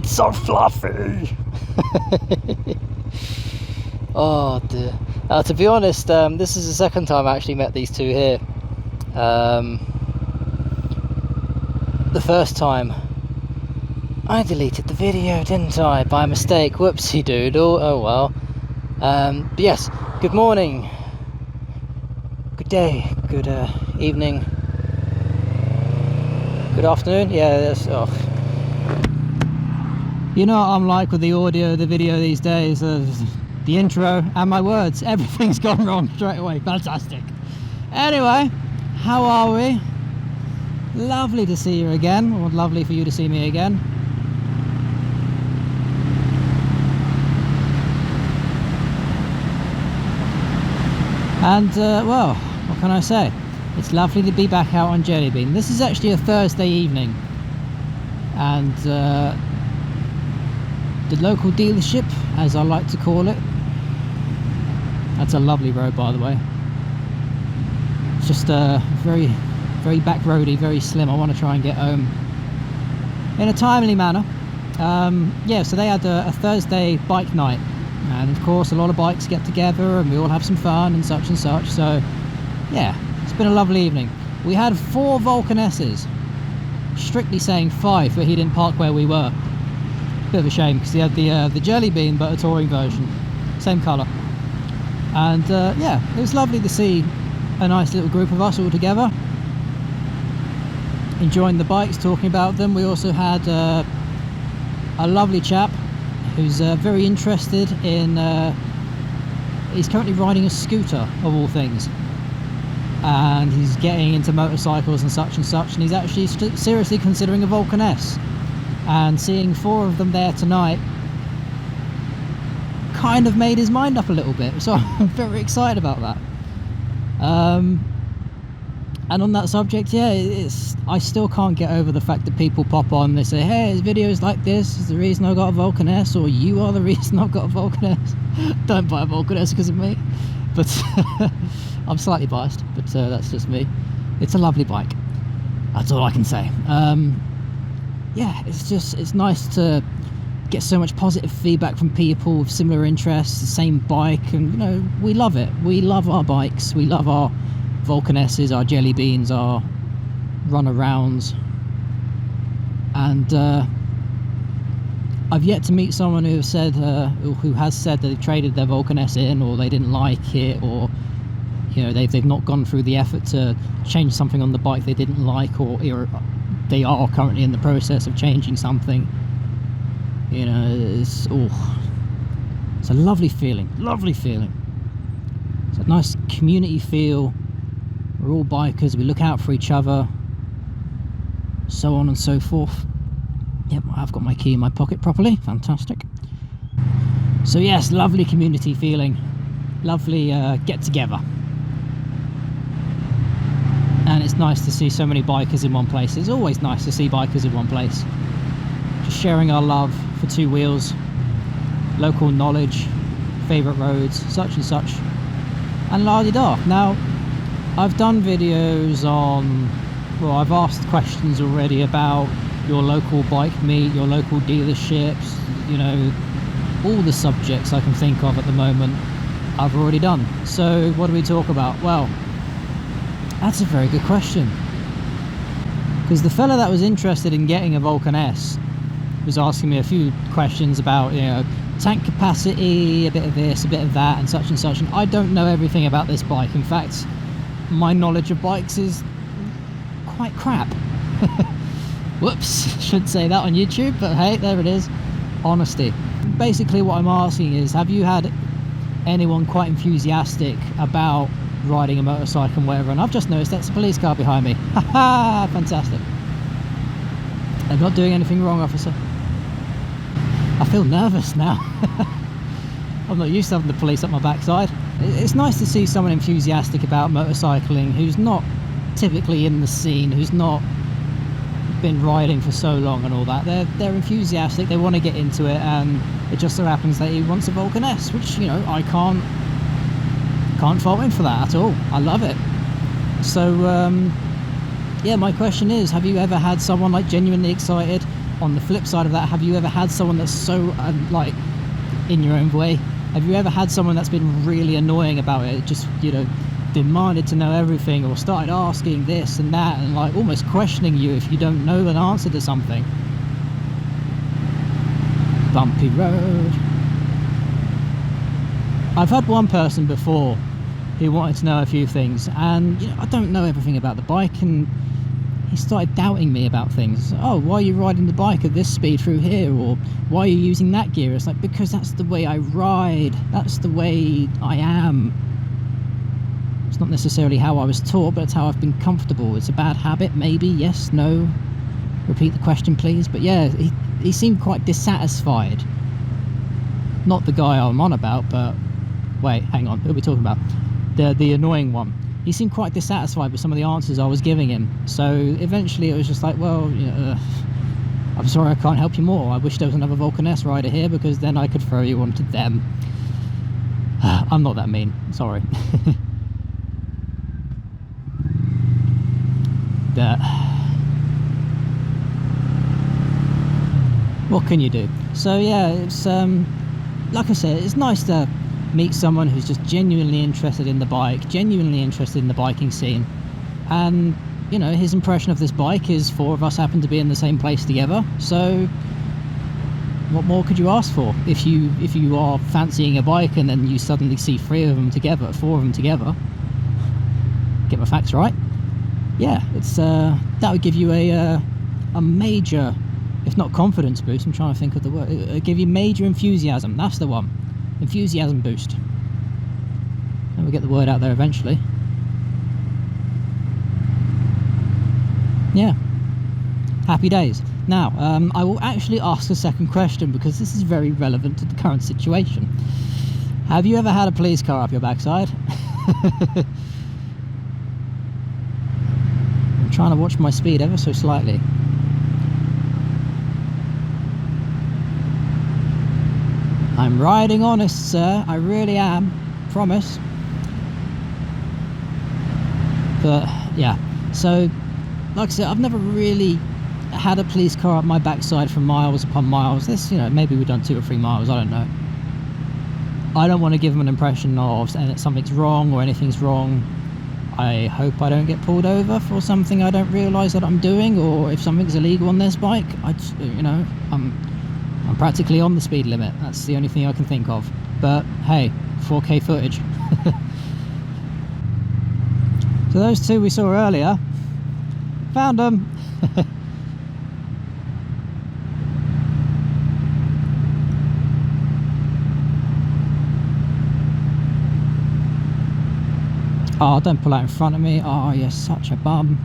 It's so fluffy. Oh dear. To be honest, this is the second time I actually met these two here. The first time I deleted the video, didn't I, by mistake? Whoopsie doodle. Oh well. But yes, good morning, good day, good evening, good afternoon. Yeah, that's You know what I'm like with the audio, the video these days. The intro and my words, everything's gone wrong straight away. Fantastic. Anyway, how are we? Lovely to see you again, or lovely for you to see me again. And well, what can I say? It's lovely to be back out on Jelly Bean. This is actually a Thursday evening, and the local dealership, as I like to call it. That's a lovely road, by the way. It's just very back roady, very slim. I want to try and get home in a timely manner. Yeah, so they had a Thursday bike night, and of course a lot of bikes get together and we all have some fun and such. So yeah, it's been a lovely evening. We had 4 Vulcan S's, strictly saying 5, but he didn't park where we were. Bit of a shame, because he had the Jelly Bean, but a touring version, same colour. And yeah, it was lovely to see a nice little group of us all together, enjoying the bikes, talking about them. We also had a lovely chap who's very interested in, he's currently riding a scooter of all things, and he's getting into motorcycles and such, and he's actually seriously considering a Vulcan S. And seeing 4 of them there tonight kind of made his mind up a little bit, so I'm very excited about that. And on that subject, yeah, I still can't get over the fact that people pop on, they say, hey, his videos like this is the reason I got a Vulcan S, or you are the reason I've got a Vulcan S. Don't buy a Vulcan S because of me, but I'm slightly biased, but that's just me. It's a lovely bike, that's all I can say. Yeah, it's nice to get so much positive feedback from people with similar interests, the same bike, and you know, we love it. We love our bikes, we love our Vulcan S's, our Jelly Beans, our runarounds, and I've yet to meet someone who has said that they traded their Vulcan S in, or they didn't like it, or you know, they've not gone through the effort to change something on the bike they didn't like, or they are currently in the process of changing something. You know, it's a lovely feeling, It's a nice community feel. We're all bikers, we look out for each other, so on and so forth. Yep, I've got my key in my pocket properly, fantastic. So yes, lovely community feeling, lovely get together. And it's nice to see so many bikers in one place. It's always nice to see bikers in one place. Just sharing our love for 2 wheels, local knowledge, favourite roads, such and such, and la-di-da. Now, I've done videos on, well, I've asked questions already about your local bike meet, your local dealerships, you know, all the subjects I can think of at the moment, I've already done. So what do we talk about? Well, that's a very good question, because the fella that was interested in getting a Vulcan S was asking me a few questions about, you know, tank capacity, a bit of this, a bit of that, and such, and I don't know everything about this bike. In fact, my knowledge of bikes is quite crap. Whoops, shouldn't say that on YouTube, but hey, there it is. Honesty. Basically what I'm asking is, have you had anyone quite enthusiastic about riding a motorcycle and whatever? And I've just noticed that's a police car behind me. Haha, fantastic. I'm not doing anything wrong, officer. I feel nervous now. I'm not used to having the police up my backside. It's nice to see someone enthusiastic about motorcycling who's not typically in the scene, who's not been riding for so long and all that. They're enthusiastic, they want to get into it, and it just so happens that he wants a Vulcan S, which, you know, I can't fault him for that at all. I love it. So yeah, my question is, have you ever had someone like genuinely excited on the flip side of that, have you ever had someone that's so like, in your own way, have you ever had someone that's been really annoying about it, just, you know, demanded to know everything, or started asking this and that, and like almost questioning you if you don't know an answer to something? Bumpy road. I've had one person before who wanted to know a few things, and, you know, I don't know everything about the bike, and he started doubting me about things. Oh, why are you riding the bike at this speed through here? Or why are you using that gear? It's like, because that's the way I ride. That's the way I am. It's not necessarily how I was taught, but it's how I've been comfortable. It's a bad habit, maybe. Yes, no. Repeat the question, please. But yeah, he seemed quite dissatisfied. Not the guy I'm on about, but... Wait, hang on. Who are we talking about? The annoying one. He seemed quite dissatisfied with some of the answers I was giving him. So eventually it was just like, well, you know, I'm sorry I can't help you more. I wish there was another Vulcan S rider here, because then I could throw you onto them. I'm not that mean. Sorry. What can you do? So yeah, it's like I said, it's nice to meet someone who's just genuinely interested in the bike, genuinely interested in the biking scene. And, you know, his impression of this bike is 4 of us happen to be in the same place together. So what more could you ask for? If you are fancying a bike and then you suddenly see 4 of them together, get my facts right? Yeah, it's that would give you a major, if not confidence boost, I'm trying to think of the word, it'll give you major enthusiasm. That's the one. Enthusiasm boost. And we'll get the word out there eventually. Yeah, happy days. Now, I will actually ask a second question, because this is very relevant to the current situation. Have you ever had a police car up your backside? I'm trying to watch my speed ever so slightly. I'm riding honest, sir. I really am. Promise. But yeah, so like I said, I've never really had a police car up my backside for miles upon miles. This, you know, maybe we've done 2 or 3 miles, I don't know. I don't want to give them an impression of that something's wrong or anything's wrong. I hope I don't get pulled over for something I don't realise that I'm doing, or if something's illegal on this bike. I just, you know, I'm practically on the speed limit. That's the only thing I can think of. But hey, 4K footage. So those 2 we saw earlier, found them. Oh, don't pull out in front of me. Oh, you're such a bum.